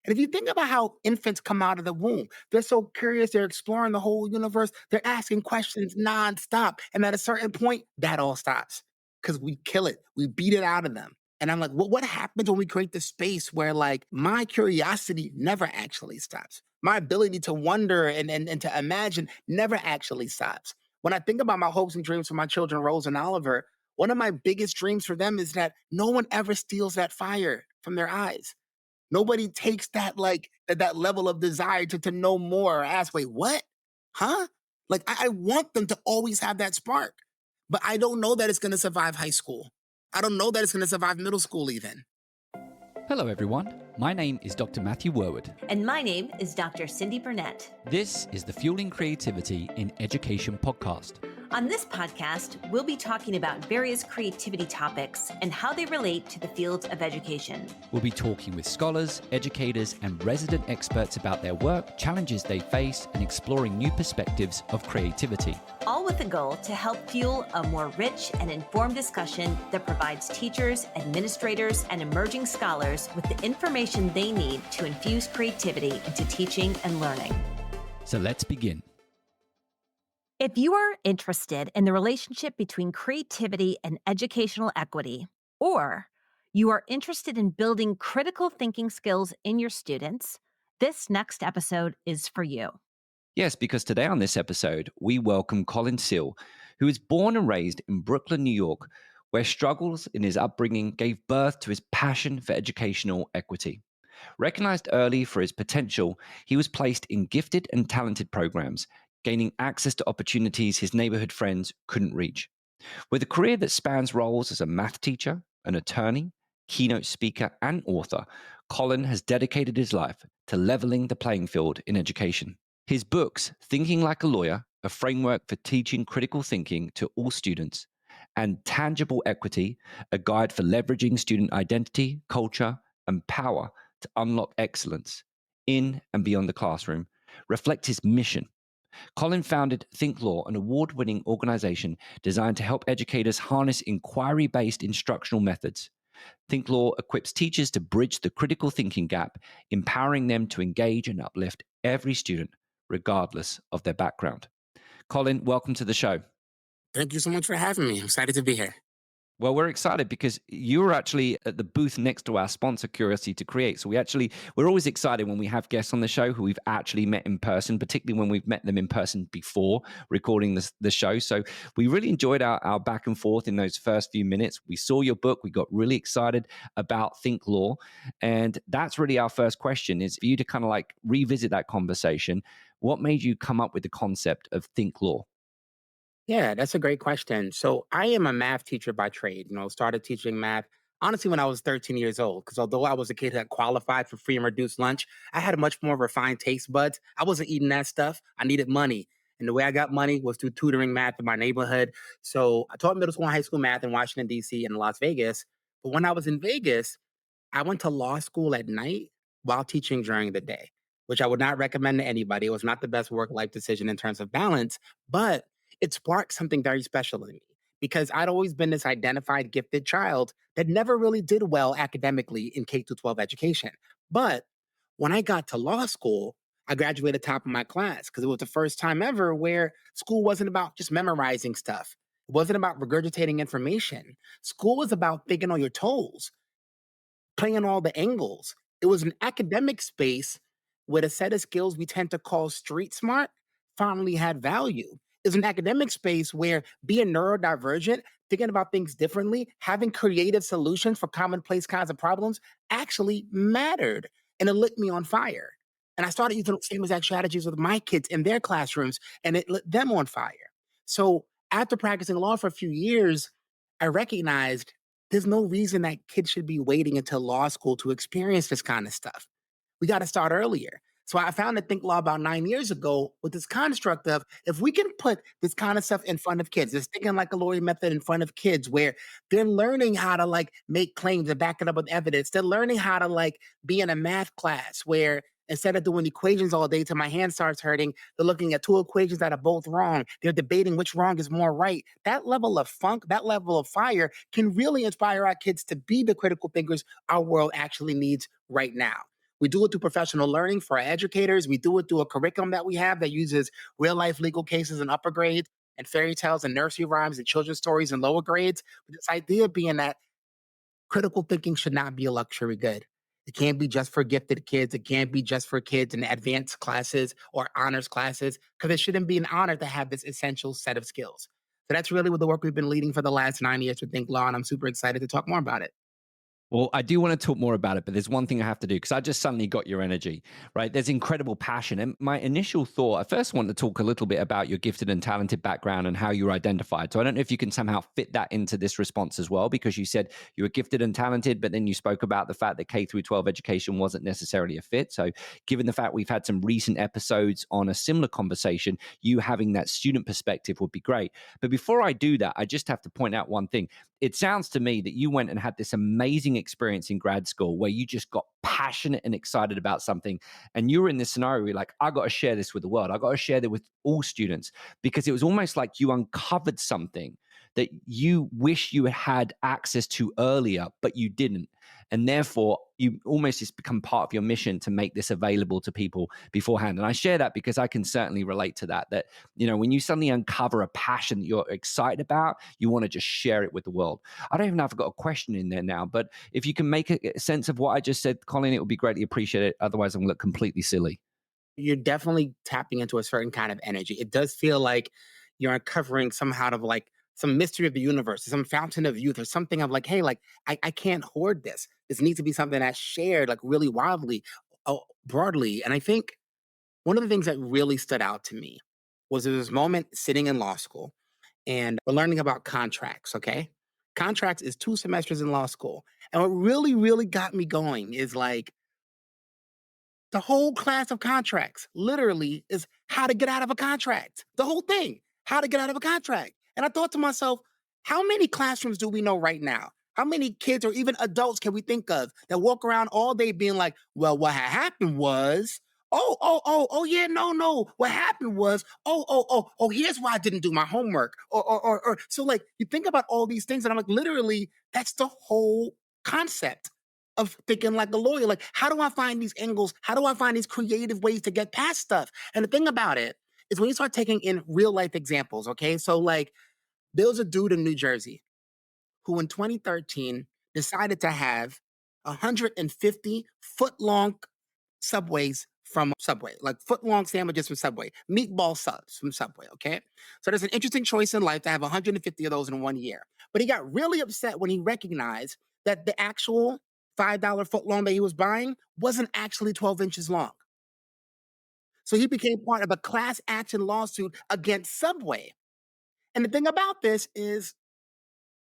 And if you think about how infants come out of the womb, they're so curious, they're exploring the whole universe, they're asking questions nonstop. And at a certain point, that all stops because we kill it, we beat it out of them. And I'm like, what happens when we create this space where, like, my curiosity never actually stops? My ability to wonder and to imagine never actually stops. When I think about my hopes and dreams for my children, Rose and Oliver, one of my biggest dreams for them is that no one ever steals that fire from their eyes. Nobody takes that, like, that level of desire to know more or ask, "Wait, what? Huh?" Like, I want them to always have that spark, but I don't know that it's gonna survive high school. I don't know that it's gonna survive middle school even. Hello, everyone. My name is Dr. Matthew Werwood. And my name is Dr. Cindy Burnett. This is the Fueling Creativity in Education podcast. On this podcast, we'll be talking about various creativity topics and how they relate to the fields of education. We'll be talking with scholars, educators, and resident experts about their work, challenges they face, and exploring new perspectives of creativity. All with the goal to help fuel a more rich and informed discussion that provides teachers, administrators, and emerging scholars with the information they need to infuse creativity into teaching and learning. So let's begin. If you are interested in the relationship between creativity and educational equity, or you are interested in building critical thinking skills in your students, this next episode is for you. Yes, because today on this episode, we welcome Colin Seale, who was born and raised in Brooklyn, New York, where struggles in his upbringing gave birth to his passion for educational equity. Recognized early for his potential, he was placed in gifted and talented programs, gaining access to opportunities his neighborhood friends couldn't reach. With a career that spans roles as a math teacher, an attorney, keynote speaker, and author, Colin has dedicated his life to leveling the playing field in education. His books, Thinking Like a Lawyer, a framework for teaching critical thinking to all students, and Tangible Equity, a guide for leveraging student identity, culture, and power to unlock excellence in and beyond the classroom, reflect his mission. Colin founded Think Law, an award-winning organization designed to help educators harness inquiry-based instructional methods. Think Law equips teachers to bridge the critical thinking gap, empowering them to engage and uplift every student, regardless of their background. Colin, welcome to the show. Thank you so much for having me. I'm excited to be here. Well, we're excited because you were actually at the booth next to our sponsor, Curiosity to Create. So we're always excited when we have guests on the show who we've actually met in person, particularly when we've met them in person before recording the show. So we really enjoyed our back and forth in those first few minutes. We saw your book. We got really excited about Think Law. And that's really our first question, is for you to kind of like revisit that conversation. What made you come up with the concept of Think Law? Yeah, that's a great question. So I am a math teacher by trade. Started teaching math honestly when I was 13 years old. Because although I was a kid that qualified for free and reduced lunch, I had a much more refined taste buds. I wasn't eating that stuff. I needed money. And the way I got money was through tutoring math in my neighborhood. So I taught middle school and high school math in Washington, D.C. and Las Vegas. But when I was in Vegas, I went to law school at night while teaching during the day, which I would not recommend to anybody. It was not the best work-life decision in terms of balance, but it sparked something very special in me because I'd always been this identified gifted child that never really did well academically in K through 12 education. But when I got to law school, I graduated top of my class because it was the first time ever where school wasn't about just memorizing stuff. It wasn't about regurgitating information. School was about thinking on your toes, playing all the angles. It was an academic space with a set of skills we tend to call street smart finally had value. It was an academic space where being neurodivergent, thinking about things differently, having creative solutions for commonplace kinds of problems actually mattered. And it lit me on fire. And I started using the same exact strategies with my kids in their classrooms, and it lit them on fire. So after practicing law for a few years, I recognized there's no reason that kids should be waiting until law school to experience this kind of stuff. We got to start earlier. So I founded Think Law about 9 years ago with this construct of if we can put this kind of stuff in front of kids, this thinking like a lawyer method in front of kids where they're learning how to like make claims and back it up with evidence. They're learning how to like be in a math class where instead of doing equations all day till my hand starts hurting, they're looking at two equations that are both wrong. They're debating which wrong is more right. That level of funk, that level of fire can really inspire our kids to be the critical thinkers our world actually needs right now. We do it through professional learning for our educators. We do it through a curriculum that we have that uses real life legal cases in upper grades and fairy tales and nursery rhymes and children's stories in lower grades. But this idea being that critical thinking should not be a luxury good. It can't be just for gifted kids. It can't be just for kids in advanced classes or honors classes, because it shouldn't be an honor to have this essential set of skills. So that's really what the work we've been leading for the last 9 years with Think Law, and I'm super excited to talk more about it. Well, I do want to talk more about it, but there's one thing I have to do because I just suddenly got your energy, right? There's incredible passion. And my initial thought, I first want to talk a little bit about your gifted and talented background and how you were identified. So I don't know if you can somehow fit that into this response as well, because you said you were gifted and talented, but then you spoke about the fact that K through 12 education wasn't necessarily a fit. So given the fact we've had some recent episodes on a similar conversation, you having that student perspective would be great. But before I do that, I just have to point out one thing. It sounds to me that you went and had this amazing experience in grad school where you just got passionate and excited about something. And you were in this scenario where you're like, I got to share this with the world. I got to share that with all students, because it was almost like you uncovered something that you wish you had access to earlier, but you didn't. And therefore, you almost just become part of your mission to make this available to people beforehand. And I share that because I can certainly relate to that, when you suddenly uncover a passion that you're excited about, you want to just share it with the world. I don't even know if I've got a question in there now, but if you can make a sense of what I just said, Colin, it would be greatly appreciated. Otherwise, I'm going to look completely silly. You're definitely tapping into a certain kind of energy. It does feel like you're uncovering somehow of like some mystery of the universe, some fountain of youth, or something of like, hey, like I can't hoard this. This needs to be something that's shared like really wildly, broadly. And I think one of the things that really stood out to me was there was this moment sitting in law school and we're learning about contracts, okay? Contracts is 2 semesters in law school. And what really, really got me going is like the whole class of contracts literally is how to get out of a contract. The whole thing, how to get out of a contract. And I thought to myself, how many classrooms do we know right now? How many kids or even adults can we think of that walk around all day being like, well, what happened was, yeah, no. What happened was, here's why I didn't do my homework. So like you think about all these things, and I'm like, literally, that's the whole concept of thinking like a lawyer. Like, how do I find these angles? How do I find these creative ways to get past stuff? And the thing about it is when you start taking in real life examples, okay? So, like, there was a dude in New Jersey who in 2013 decided to have 150 foot long Subways from Subway, like foot long sandwiches from Subway, meatball subs from Subway, okay? So there's an interesting choice in life to have 150 of those in 1 year. But he got really upset when he recognized that the actual $5 foot long that he was buying wasn't actually 12 inches long. So he became part of a class action lawsuit against Subway. And the thing about this is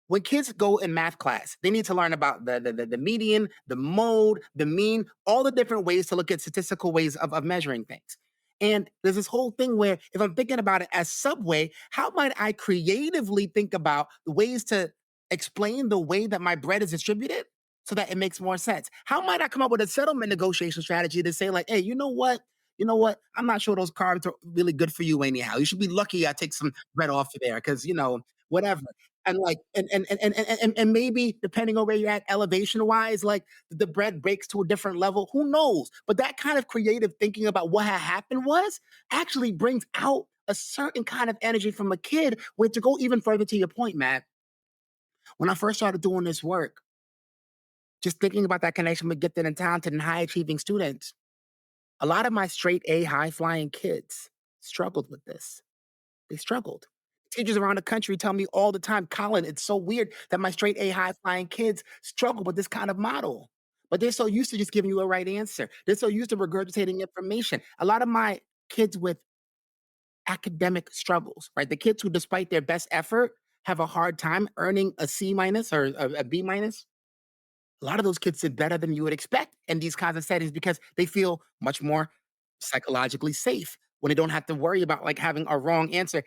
when kids go in math class, they need to learn about the median, the mode, the mean, all the different ways to look at statistical ways of measuring things. And there's this whole thing where if I'm thinking about it as Subway, how might I creatively think about the ways to explain the way that my bread is distributed so that it makes more sense? How might I come up with a settlement negotiation strategy to say, like, hey, you know what? You know what? I'm not sure those carbs are really good for you anyhow. You should be lucky I take some bread off of there because, whatever. And like and maybe depending on where you're at elevation wise, like the bread breaks to a different level, who knows? But that kind of creative thinking about what had happened was actually brings out a certain kind of energy from a kid. Where, to go even further to your point, Matt, when I first started doing this work, just thinking about that connection with gifted and talented and high achieving students, a lot of my straight A high flying kids struggled with this. They struggled. Teachers around the country tell me all the time, Colin, it's so weird that my straight A high flying kids struggle with this kind of model. But they're so used to just giving you a right answer. They're so used to regurgitating information. A lot of my kids with academic struggles, right? The kids who, despite their best effort, have a hard time earning a C minus or a B minus. A lot of those kids did better than you would expect in these kinds of settings because they feel much more psychologically safe when they don't have to worry about like having a wrong answer.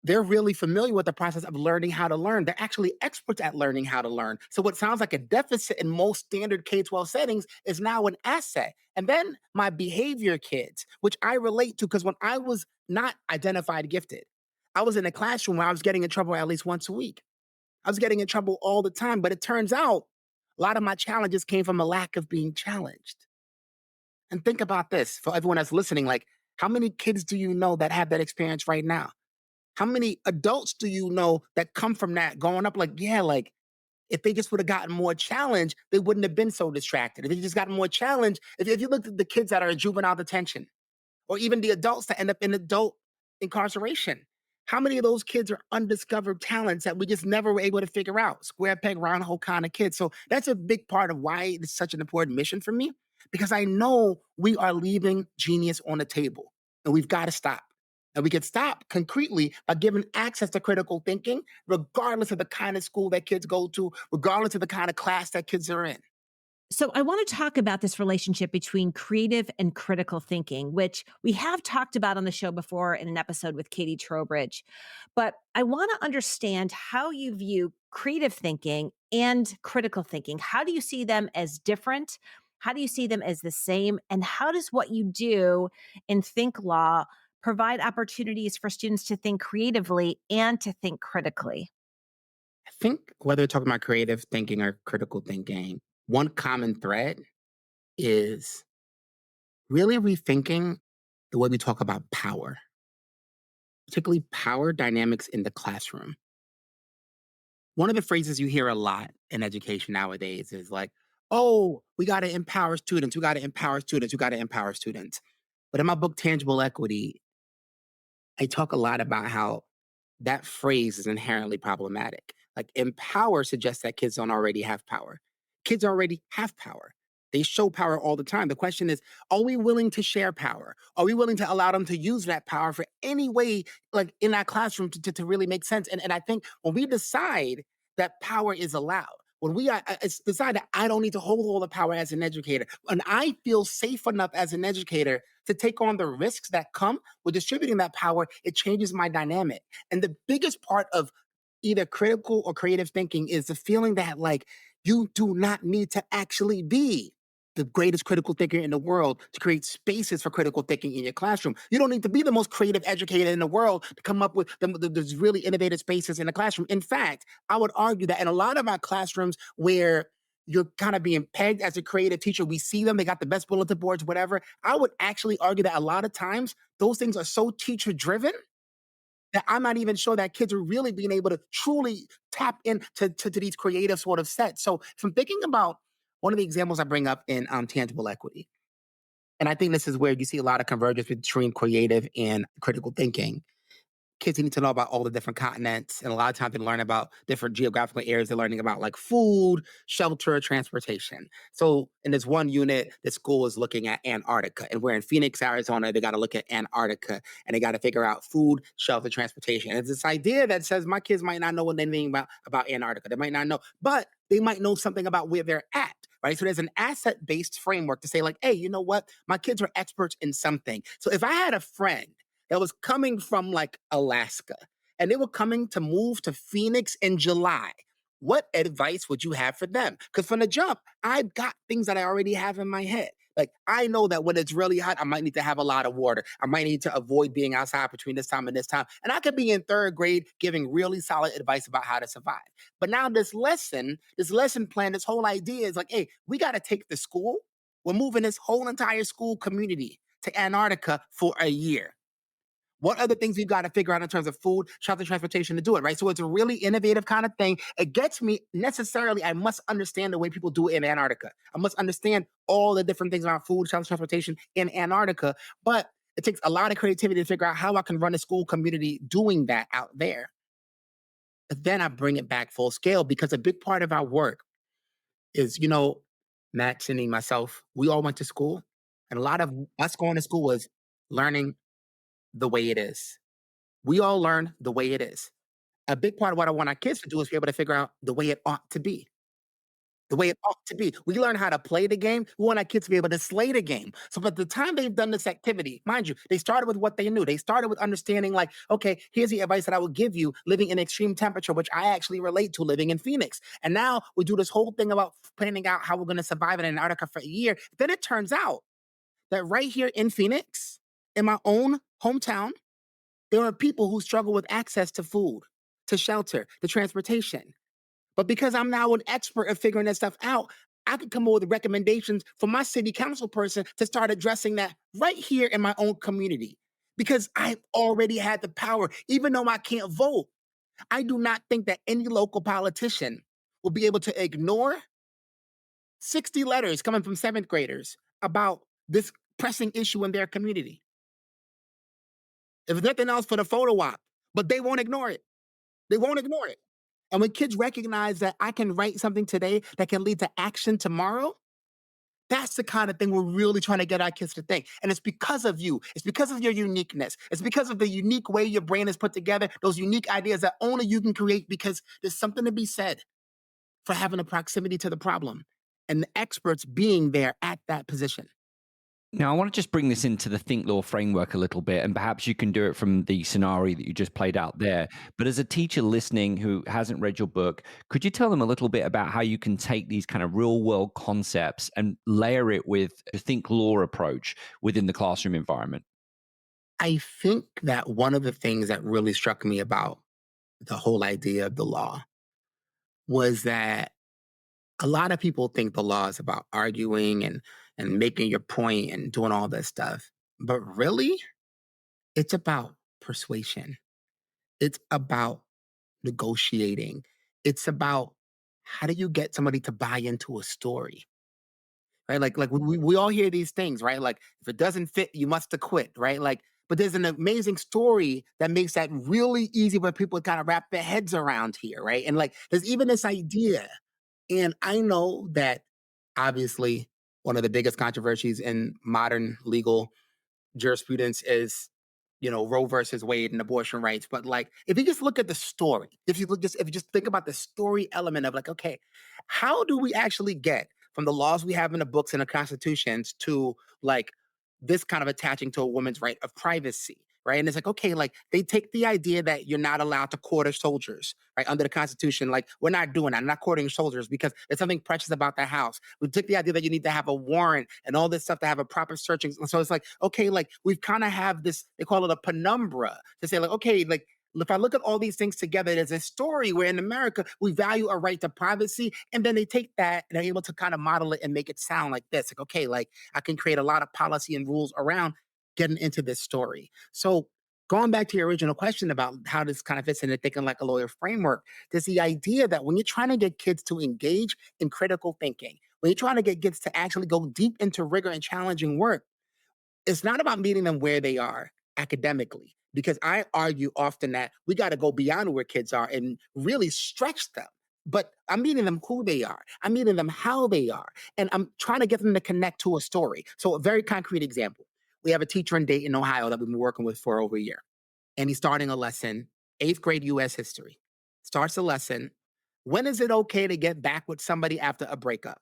They're really familiar with the process of learning how to learn. They're actually experts at learning how to learn. So what sounds like a deficit in most standard K-12 settings is now an asset. And then my behavior kids, which I relate to because when I was not identified gifted, I was in a classroom where I was getting in trouble at least once a week. I was getting in trouble all the time, but it turns out a lot of my challenges came from a lack of being challenged. And think about this for everyone that's listening, like, how many kids do you know that have that experience right now? How many adults do you know that come from that growing up? Like, yeah, like if they just would have gotten more challenge, they wouldn't have been so distracted. If they just gotten more challenge, if you looked at the kids that are in juvenile detention, or even the adults that end up in adult incarceration. How many of those kids are undiscovered talents that we just never were able to figure out? Square peg, round hole kind of kids. So that's a big part of why it's such an important mission for me, because I know we are leaving genius on the table and we've got to stop. And we can stop concretely by giving access to critical thinking, regardless of the kind of school that kids go to, regardless of the kind of class that kids are in. So, I want to talk about this relationship between creative and critical thinking, which we have talked about on the show before in an episode with Katie Trowbridge. But I want to understand how you view creative thinking and critical thinking. How do you see them as different? How do you see them as the same? And how does what you do in Think Law provide opportunities for students to think creatively and to think critically? I think whether we're talking about creative thinking or critical thinking, one common thread is really rethinking the way we talk about power, particularly power dynamics in the classroom. One of the phrases you hear a lot in education nowadays is like, oh, we got to empower students. We got to empower students. We got to empower students. But in my book, Tangible Equity, I talk a lot about how that phrase is inherently problematic. Like empower suggests that kids don't already have power. Kids already have power. They show power all the time. The question is, are we willing to share power? Are we willing to allow them to use that power for any way, like in our classroom, to really make sense? And I think when we decide that power is allowed, when we decide that I don't need to hold all the power as an educator, and I feel safe enough as an educator to take on the risks that come with distributing that power, it changes my dynamic. And the biggest part of either critical or creative thinking is the feeling that, like, you do not need to actually be the greatest critical thinker in the world to create spaces for critical thinking in your classroom. You don't need to be the most creative educator in the world to come up with those really innovative spaces in the classroom. In fact, I would argue that in a lot of our classrooms where you're kind of being pegged as a creative teacher, we see them, they got the best bulletin boards, whatever. I would actually argue that a lot of times those things are so teacher driven that I'm not even sure that kids are really being able to truly tap into to these creative sort of sets. So, from thinking about one of the examples I bring up in tangible equity, and I think this is where you see a lot of convergence between creative and critical thinking. Kids need to know about all the different continents, and a lot of times they learn about different geographical areas. They're learning about like food, shelter, transportation. So in this one unit, the school is looking at Antarctica, and we're in Phoenix, Arizona. They got to look at Antarctica, and they got to figure out food, shelter, transportation. And it's this idea that says my kids might not know anything about Antarctica. They might not know, but they might know something about where they're at. Right. So there's an asset based framework to say, like, hey, you know what? My kids are experts in something. So if I had a friend that was coming from like Alaska and they were coming to move to Phoenix in July, what advice would you have for them? Because from the jump, I've got things that I already have in my head. Like, I know that when it's really hot, I might need to have a lot of water. I might need to avoid being outside between this time and this time. And I could be in third grade giving really solid advice about how to survive. But now this lesson plan, this whole idea is like, hey, we got to take the school. We're moving this whole entire school community to Antarctica for a year. What other things we've got to figure out in terms of food, shelter, transportation to do it, right? So it's a really innovative kind of thing. It gets me necessarily, I must understand the way people do it in Antarctica. I must understand all the different things about food, shelter, transportation in Antarctica. But it takes a lot of creativity to figure out how I can run a school community doing that out there. But then I bring it back full scale because a big part of our work is, Matt, Cindy, myself, we all went to school. And a lot of us going to school was learning the way it is. We all learn the way it is. A big part of what I want our kids to do is be able to figure out the way it ought to be. The way it ought to be. We learn how to play the game. We want our kids to be able to slay the game. So by the time they've done this activity, mind you, they started with what they knew. They started with understanding, like, okay, here's the advice that I would give you living in extreme temperature, which I actually relate to living in Phoenix. And now we do this whole thing about planning out how we're going to survive in Antarctica for a year. Then it turns out that right here in Phoenix, in my own hometown, there are people who struggle with access to food, to shelter, to transportation. But because I'm now an expert at figuring that stuff out, I could come up with recommendations for my city council person to start addressing that right here in my own community because I already had the power. Even though I can't vote, I do not think that any local politician will be able to ignore 60 letters coming from seventh graders about this pressing issue in their community. If nothing else for the photo op, but they won't ignore it. They won't ignore it. And when kids recognize that I can write something today that can lead to action tomorrow, that's the kind of thing we're really trying to get our kids to think. And it's because of you. It's because of your uniqueness. It's because of the unique way your brain is put together, those unique ideas that only you can create because there's something to be said for having a proximity to the problem and the experts being there at that position. Now, I want to just bring this into the think law framework a little bit, and perhaps you can do it from the scenario that you just played out there. But as a teacher listening who hasn't read your book, could you tell them a little bit about how you can take these kind of real world concepts and layer it with a think law approach within the classroom environment? I think that one of the things that really struck me about the whole idea of the law was that a lot of people think the law is about arguing and making your point and doing all this stuff. But really, it's about persuasion. It's about negotiating. It's about how do you get somebody to buy into a story? Right? Like we all hear these things, right? Like if it doesn't fit, you must acquit, right? Like, but there's an amazing story that makes that really easy for people to kind of wrap their heads around here, right? And like there's even this idea, and I know that obviously one of the biggest controversies in modern legal jurisprudence is, Roe versus Wade and abortion rights. But like, if you just look at the story, if you just think about the story element of like, okay, how do we actually get from the laws we have in the books and the constitutions to like this kind of attaching to a woman's right of privacy? Right. And it's like, okay, like they take the idea that you're not allowed to quarter soldiers, right? Under the Constitution, like we're not doing that. I'm not quartering soldiers because there's something precious about the house. We took the idea that you need to have a warrant and all this stuff to have a proper searching. So it's like, okay, like we've kind of have this, they call it a penumbra to say, like, okay, like if I look at all these things together, there's a story where in America we value a right to privacy, and then they take that and they're able to kind of model it and make it sound like this. Like, okay, like I can create a lot of policy and rules around getting into this story. So going back to your original question about how this kind of fits into thinking like a lawyer framework, there's the idea that when you're trying to get kids to engage in critical thinking, when you're trying to get kids to actually go deep into rigor and challenging work, it's not about meeting them where they are academically, because I argue often that we got to go beyond where kids are and really stretch them. But I'm meeting them who they are. I'm meeting them how they are. And I'm trying to get them to connect to a story. So, a very concrete example, we have a teacher in Dayton, Ohio that we've been working with for over a year. And he's starting a lesson, eighth grade US history. Starts a lesson. When is it okay to get back with somebody after a breakup?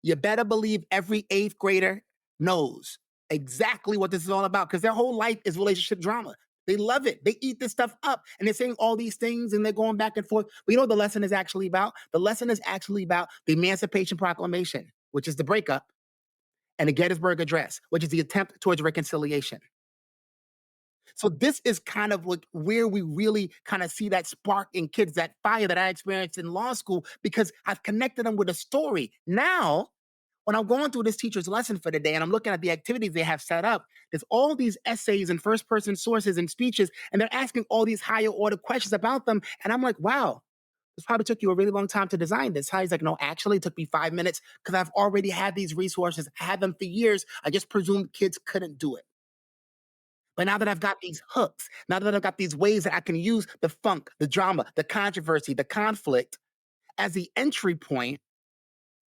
You better believe every eighth grader knows exactly what this is all about because their whole life is relationship drama. They love it. They eat this stuff up and they're saying all these things and they're going back and forth. But you know what the lesson is actually about? The lesson is actually about the Emancipation Proclamation, which is the breakup, and the Gettysburg Address, which is the attempt towards reconciliation. So this is kind of like where we really kind of see that spark in kids, that fire that I experienced in law school, because I've connected them with a story. Now, when I'm going through this teacher's lesson for the day and I'm looking at the activities they have set up, there's all these essays and first person sources and speeches, and they're asking all these higher order questions about them. And I'm like, wow, this probably took you a really long time to design this. How he's like, no, actually, it took me 5 minutes because I've already had these resources. I had them for years. I just presumed kids couldn't do it. But now that I've got these hooks, now that I've got these ways that I can use the funk, the drama, the controversy, the conflict as the entry point,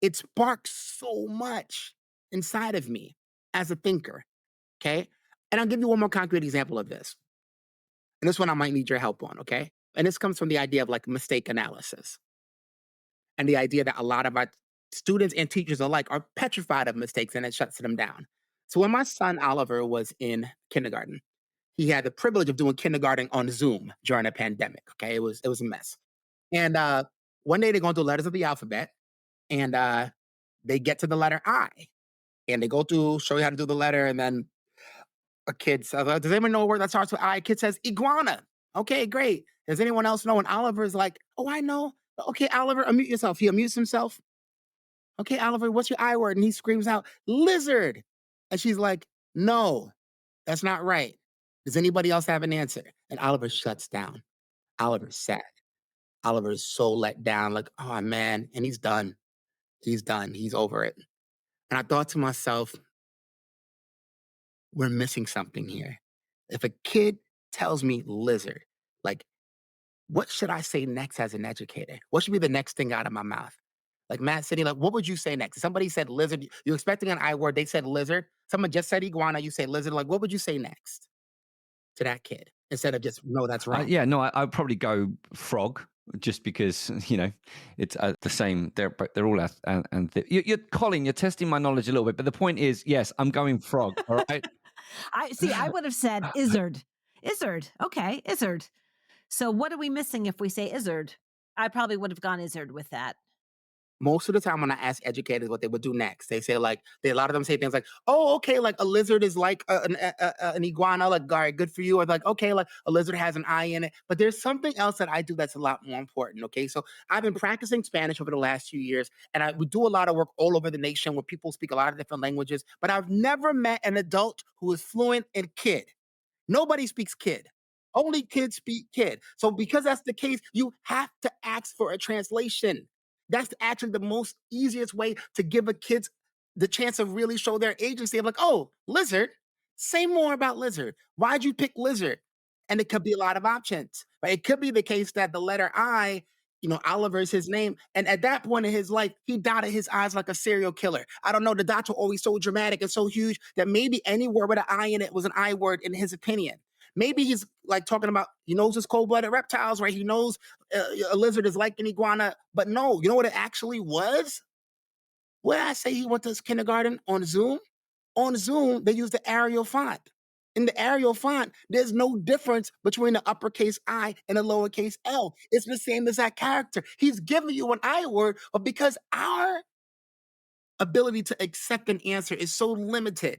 it sparks so much inside of me as a thinker. Okay. And I'll give you one more concrete example of this. And this one I might need your help on. Okay. And this comes from the idea of like mistake analysis and the idea that a lot of our students and teachers alike are petrified of mistakes and it shuts them down. So when my son Oliver was in kindergarten, he had the privilege of doing kindergarten on Zoom during a pandemic. Okay, it was a mess. And one day they're going through letters of the alphabet, and they get to the letter I, and they go through show you how to do the letter, and then a kid says, "Does anyone know a word that starts with I?" Kid says iguana. Okay, great. Does anyone else know? And Oliver's like, "Oh, I know." Okay, Oliver, unmute yourself. He unmutes himself. Okay, Oliver, what's your I word? And he screams out, lizard. And she's like, no, that's not right. Does anybody else have an answer? And Oliver shuts down. Oliver's sad. Oliver is so let down, like, oh man. And he's done. He's done. He's over it. And I thought to myself, we're missing something here. If a kid tells me lizard, like, what should I say next as an educator? What should be the next thing out of my mouth? Like Matt City, like, what would you say next? If somebody said lizard, you're expecting an I word, they said lizard. Someone just said iguana, you say lizard. Like, what would you say next to that kid instead of just, no, that's wrong? Yeah, no, I'd probably go frog, just because it's the same. They're all you're Colin. You're testing my knowledge a little bit, but the point is, yes, I'm going frog. All right. I would have said izzard. Izzard. Okay, izzard. So what are we missing if we say izzard? I probably would have gone izzard with that. Most of the time when I ask educators what they would do next, they say like a lot of them say things like, "Oh, okay, like a lizard is like an iguana, like all right, good for you," or like, "Okay, like a lizard has an eye in it." But there's something else that I do that's a lot more important. Okay, so I've been practicing Spanish over the last few years, and we do a lot of work all over the nation where people speak a lot of different languages. But I've never met an adult who is fluent in kid. Nobody speaks kid. Only kids speak kid. So because that's the case, you have to ask for a translation. That's actually the most easiest way to give a kid the chance of really show their agency of like, oh, lizard. Say more about lizard. Why'd you pick lizard? And it could be a lot of options. Right? It could be the case that the letter I, Oliver is his name. And at that point in his life, he dotted his eyes like a serial killer. I don't know. The dots were always so dramatic and so huge that maybe any word with an I in it was an I word in his opinion. Maybe he's like talking about, he knows his cold blooded reptiles, right? He knows a lizard is like an iguana, but no, you know what it actually was? Where I say he went to kindergarten on Zoom? On Zoom, they use the Arial font. In the Arial font, there's no difference between the uppercase I and the lowercase L. It's the same exact character. He's giving you an I word, but because our ability to accept an answer is so limited,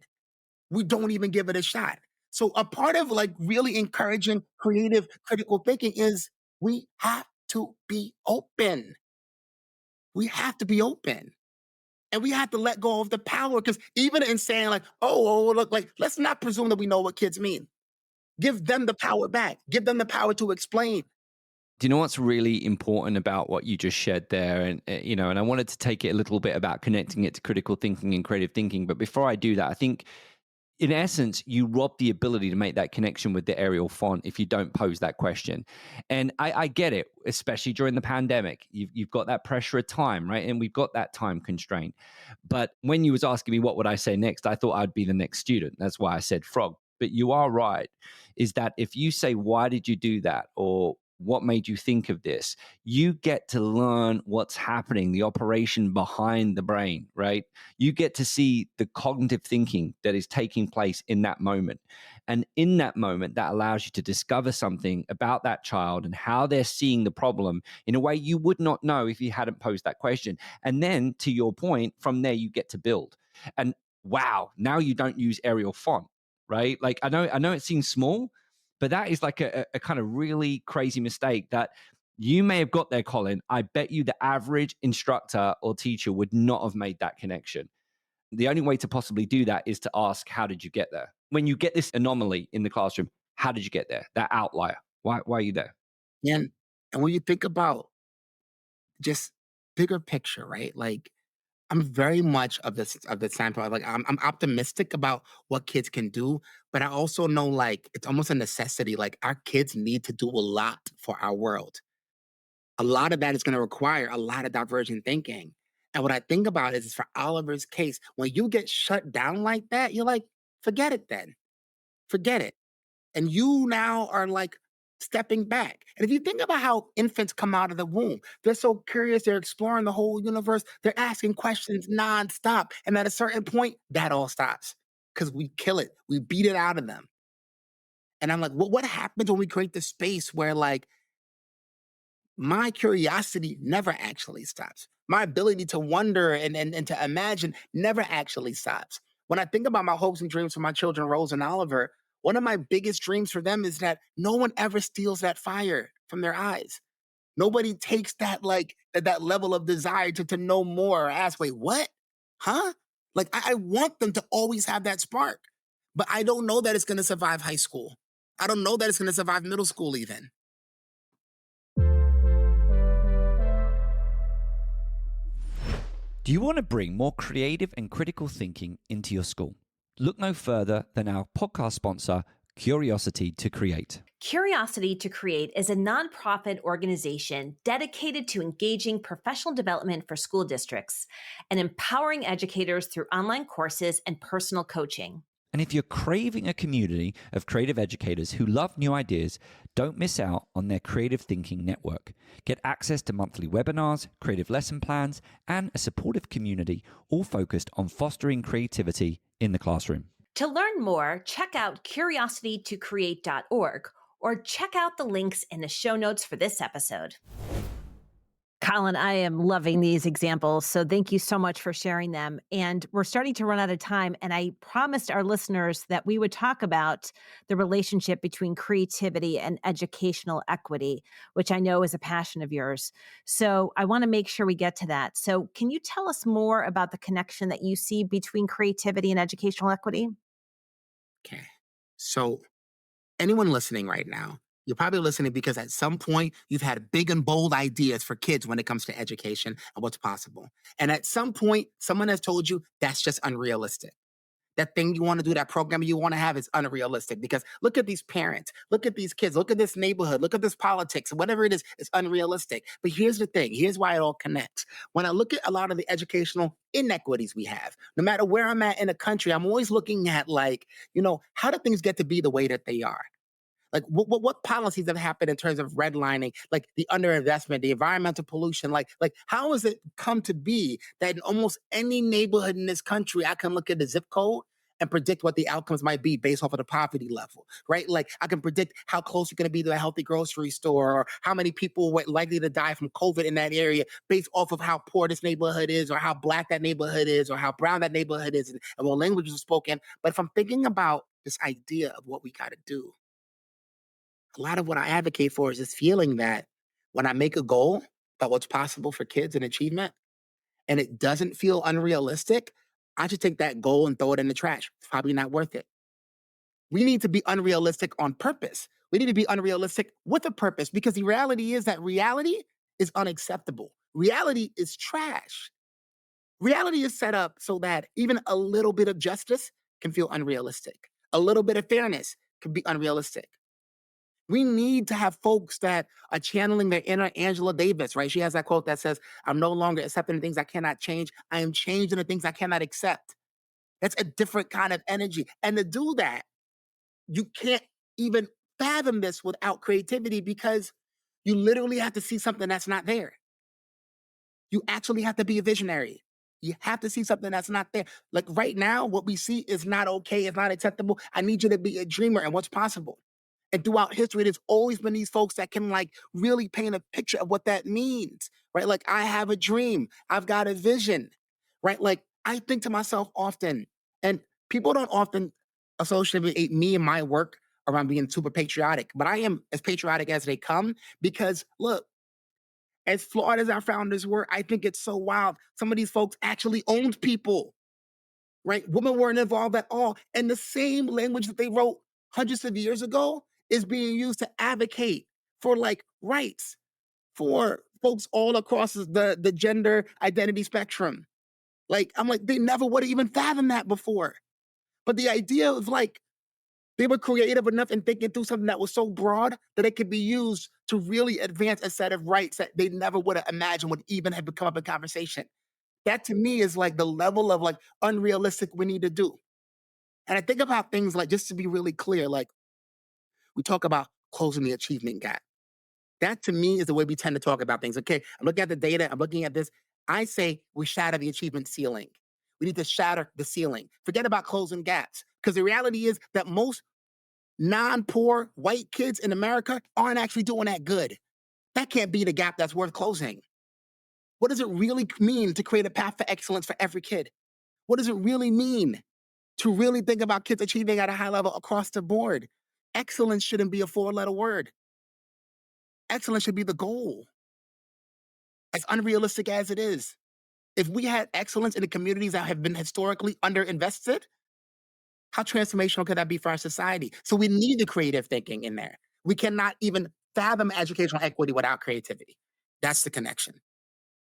we don't even give it a shot. So a part of like really encouraging creative critical thinking is we have to be open. We have to be open. And we have to let go of the power because even in saying like, oh, look, like, let's not presume that we know what kids mean. Give them the power back. Give them the power to explain. Do you know what's really important about what you just shared there? And and I wanted to take it a little bit about connecting it to critical thinking and creative thinking. But before I do that, I think in essence, you rob the ability to make that connection with the Arial font if you don't pose that question. And I get it, especially during the pandemic. You've got that pressure of time, right? And we've got that time constraint. But when you was asking me what would I say next, I thought I'd be the next student. That's why I said frog. But you are right, is that if you say, why did you do that? Or what made you think of this? You get to learn what's happening, the operation behind the brain, right? You get to see the cognitive thinking that is taking place in that moment. And in that moment, that allows you to discover something about that child and how they're seeing the problem in a way you would not know if you hadn't posed that question. And then, to your point, from there, you get to build. And wow, now you don't use Arial font, right? Like I know it seems small, but that is like a kind of really crazy mistake that you may have got there, Colin. I bet you the average instructor or teacher would not have made that connection. The only way to possibly do that is to ask, how did you get there? When you get this anomaly in the classroom, how did you get there? That outlier. Why are you there? And and when you think about just bigger picture, right? Like I'm very much of the standpoint. Like I'm optimistic about what kids can do, but I also know like it's almost a necessity. Like our kids need to do a lot for our world. A lot of that is going to require a lot of divergent thinking. And what I think about is for Oliver's case, when you get shut down like that, you're like, forget it then. Forget it. And you now are like stepping back. And if you think about how infants come out of the womb, they're so curious, they're exploring the whole universe, they're asking questions nonstop. And at a certain point, that all stops because we kill it, we beat it out of them. And I'm like, what happens when we create the space where like my curiosity never actually stops? My ability to wonder and to imagine never actually stops. When I think about my hopes and dreams for my children, Rose and Oliver, one of my biggest dreams for them is that no one ever steals that fire from their eyes. Nobody takes that that level of desire to know more or ask, wait, what? Huh? Like I want them to always have that spark. But I don't know that it's gonna survive high school. I don't know that it's gonna survive middle school even. Do you want to bring more creative and critical thinking into your school? Look no further than our podcast sponsor, Curiosity to Create. Curiosity to Create is a nonprofit organization dedicated to engaging professional development for school districts and empowering educators through online courses and personal coaching. And if you're craving a community of creative educators who love new ideas, don't miss out on their Creative Thinking Network. Get access to monthly webinars, creative lesson plans, and a supportive community, all focused on fostering creativity in the classroom. To learn more, check out curiositytocreate.org or check out the links in the show notes for this episode. Colin, I am loving these examples. So thank you so much for sharing them. And we're starting to run out of time. And I promised our listeners that we would talk about the relationship between creativity and educational equity, which I know is a passion of yours. So I want to make sure we get to that. So can you tell us more about the connection that you see between creativity and educational equity? Okay. So anyone listening right now, you're probably listening because at some point you've had big and bold ideas for kids when it comes to education and what's possible. And at some point, someone has told you that's just unrealistic. That thing you want to do, that program you want to have is unrealistic because look at these parents, look at these kids, look at this neighborhood, look at this politics, whatever it is, it's unrealistic. But here's the thing, here's why it all connects. When I look at a lot of the educational inequities we have, no matter where I'm at in the country, I'm always looking at how do things get to be the way that they are? Like what policies have happened in terms of redlining, like the underinvestment, the environmental pollution, like how has it come to be that in almost any neighborhood in this country, I can look at the zip code and predict what the outcomes might be based off of the poverty level, right? Like I can predict how close you're going to be to a healthy grocery store or how many people were likely to die from COVID in that area based off of how poor this neighborhood is or how black that neighborhood is or how brown that neighborhood is and what languages are spoken. But if I'm thinking about this idea of what we got to do, a lot of what I advocate for is this feeling that when I make a goal about what's possible for kids and achievement, and it doesn't feel unrealistic, I should take that goal and throw it in the trash. It's probably not worth it. We need to be unrealistic on purpose. We need to be unrealistic with a purpose because the reality is that reality is unacceptable. Reality is trash. Reality is set up so that even a little bit of justice can feel unrealistic. A little bit of fairness can be unrealistic. We need to have folks that are channeling their inner Angela Davis, right? She has that quote that says, I'm no longer accepting the things I cannot change. I am changing the things I cannot accept. That's a different kind of energy. And to do that, you can't even fathom this without creativity because you literally have to see something that's not there. You actually have to be a visionary. You have to see something that's not there. Like right now, what we see is not okay. It's not acceptable. I need you to be a dreamer and what's possible. And throughout history, there's always been these folks that can really paint a picture of what that means, right? Like I have a dream. I've got a vision, right? Like I think to myself often, and people don't often associate me and my work around being super patriotic, but I am as patriotic as they come because look, as flawed as our founders were, I think it's so wild. Some of these folks actually owned people, right? Women weren't involved at all. And the same language that they wrote hundreds of years ago is being used to advocate for rights for folks all across the gender identity spectrum. I'm like, they never would have even fathomed that before. But the idea of they were creative enough in thinking through something that was so broad that it could be used to really advance a set of rights that they never would have imagined would even have become up in conversation. That to me is the level of unrealistic we need to do. And I think about things just to be really clear, we talk about closing the achievement gap. That to me is the way we tend to talk about things. Okay, I'm looking at the data, I'm looking at this. I say we shatter the achievement ceiling. We need to shatter the ceiling. Forget about closing gaps. Because the reality is that most non-poor white kids in America aren't actually doing that good. That can't be the gap that's worth closing. What does it really mean to create a path for excellence for every kid? What does it really mean to really think about kids achieving at a high level across the board? Excellence shouldn't be a four-letter word. Excellence should be the goal. as unrealistic as it is. If we had excellence in the communities that have been historically underinvested, how transformational could that be for our society? So we need the creative thinking in there. We cannot even fathom educational equity without creativity. That's the connection.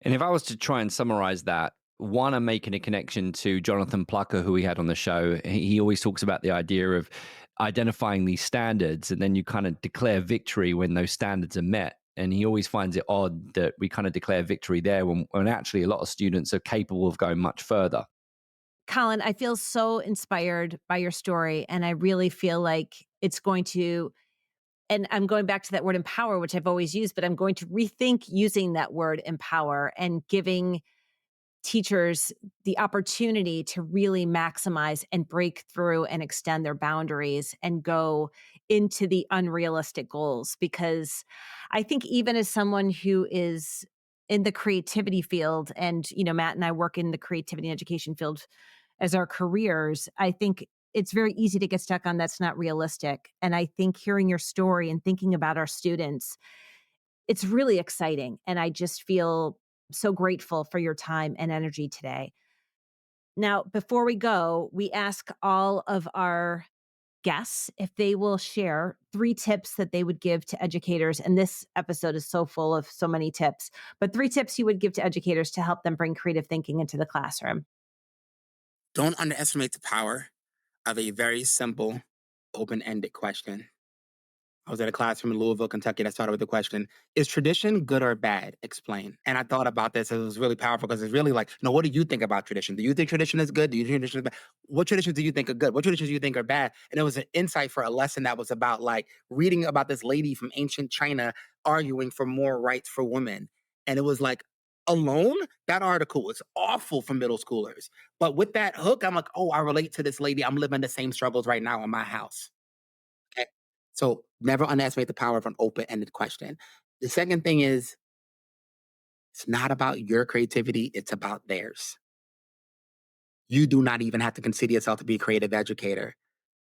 And if I was to try and summarize that, one, I'm making a connection to Jonathan Plucker, who we had on the show. He always talks about the idea of identifying these standards, and then you kind of declare victory when those standards are met. And he always finds it odd that we kind of declare victory there when actually a lot of students are capable of going much further. Colin, I feel so inspired by your story, and I really feel like it's going to, and I'm going back to that word empower, which I've always used, but I'm going to rethink using that word empower and giving teachers the opportunity to really maximize and break through and extend their boundaries and go into the unrealistic goals. Because I think even as someone who is in the creativity field, and Matt and I work in the creativity and education field as our careers, I think it's very easy to get stuck on that's not realistic. And I think hearing your story and thinking about our students, it's really exciting. And I just feel so grateful for your time and energy today. Now, before we go, we ask all of our guests if they will share 3 tips that they would give to educators. And this episode is so full of so many tips, but 3 tips you would give to educators to help them bring creative thinking into the classroom. Don't underestimate the power of a very simple, open ended question. I was at a classroom in Louisville, Kentucky that started with the question, is tradition good or bad? Explain. And I thought about this. It was really powerful because it's really like, what do you think about tradition? Do you think tradition is good? Do you think tradition is bad? What traditions do you think are good? What traditions do you think are bad? And it was an insight for a lesson that was about like reading about this lady from ancient China arguing for more rights for women. And it was like, alone, that article is awful for middle schoolers. But with that hook, I'm like, oh, I relate to this lady. I'm living the same struggles right now in my house. Okay. So never underestimate the power of an open-ended question. The second thing is it's not about your creativity, it's about theirs. You do not even have to consider yourself to be a creative educator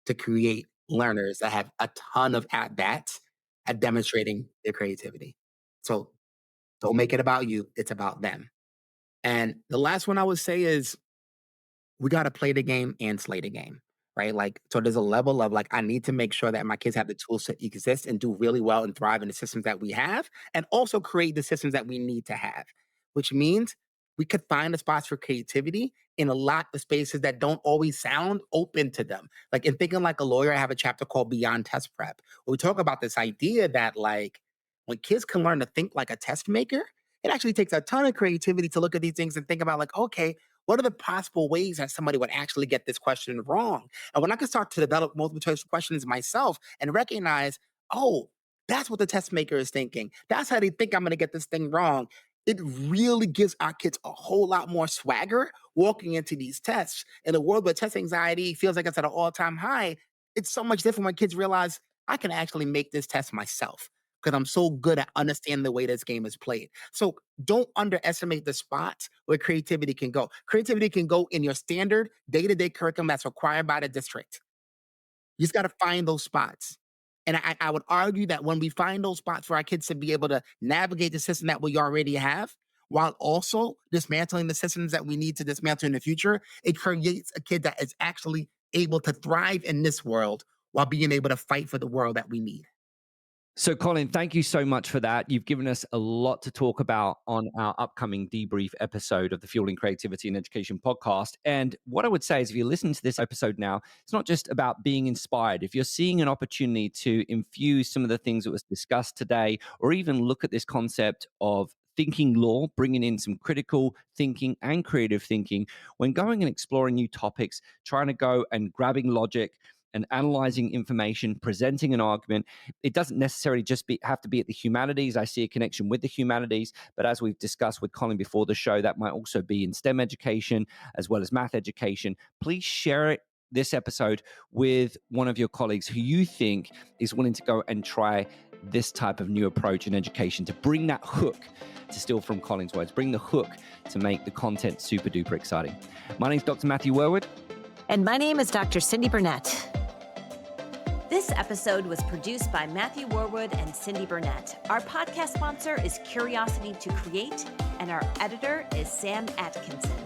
to create learners that have a ton of at bats at demonstrating their creativity. So don't make it about you, it's about them. And the last one I would say is we got to play the game and slay the game, right? Like, so there's a level of like, I need to make sure that my kids have the tools to exist and do really well and thrive in the systems that we have, and also create the systems that we need to have, which means we could find the spots for creativity in a lot of spaces that don't always sound open to them. Like in Thinking Like a Lawyer, I have a chapter called Beyond Test Prep, where we talk about this idea that like when kids can learn to think like a test maker, it actually takes a ton of creativity to look at these things and think about like, okay, what are the possible ways that somebody would actually get this question wrong? And when I can start to develop multiple choice questions myself and recognize, oh, that's what the test maker is thinking. That's how they think I'm going to get this thing wrong. It really gives our kids a whole lot more swagger walking into these tests. In a world where test anxiety feels like it's at an all-time high, it's so much different when kids realize I can actually make this test myself because I'm so good at understanding the way this game is played. So don't underestimate the spots where creativity can go. Creativity can go in your standard day-to-day curriculum that's required by the district. You just got to find those spots. And I would argue that when we find those spots for our kids to be able to navigate the system that we already have, while also dismantling the systems that we need to dismantle in the future, it creates a kid that is actually able to thrive in this world while being able to fight for the world that we need. So, Colin, thank you so much for that. You've given us a lot to talk about on our upcoming debrief episode of the Fueling Creativity and Education podcast. And what I would say is if you listen to this episode now, it's not just about being inspired. If you're seeing an opportunity to infuse some of the things that was discussed today, or even look at this concept of thinking law, bringing in some critical thinking and creative thinking when going and exploring new topics, trying to go and grabbing logic and analyzing information, presenting an argument. It doesn't necessarily just have to be at the humanities. I see a connection with the humanities, but as we've discussed with Colin before the show, that might also be in STEM education as well as math education. Please share this episode with one of your colleagues who you think is willing to go and try this type of new approach in education to bring that hook, to steal from Colin's words, bring the hook to make the content super duper exciting. My name is Dr. Matthew Werwood. And my name is Dr. Cindy Burnett. This episode was produced by Matthew Warwood and Cindy Burnett. Our podcast sponsor is Curiosity to Create, and our editor is Sam Atkinson.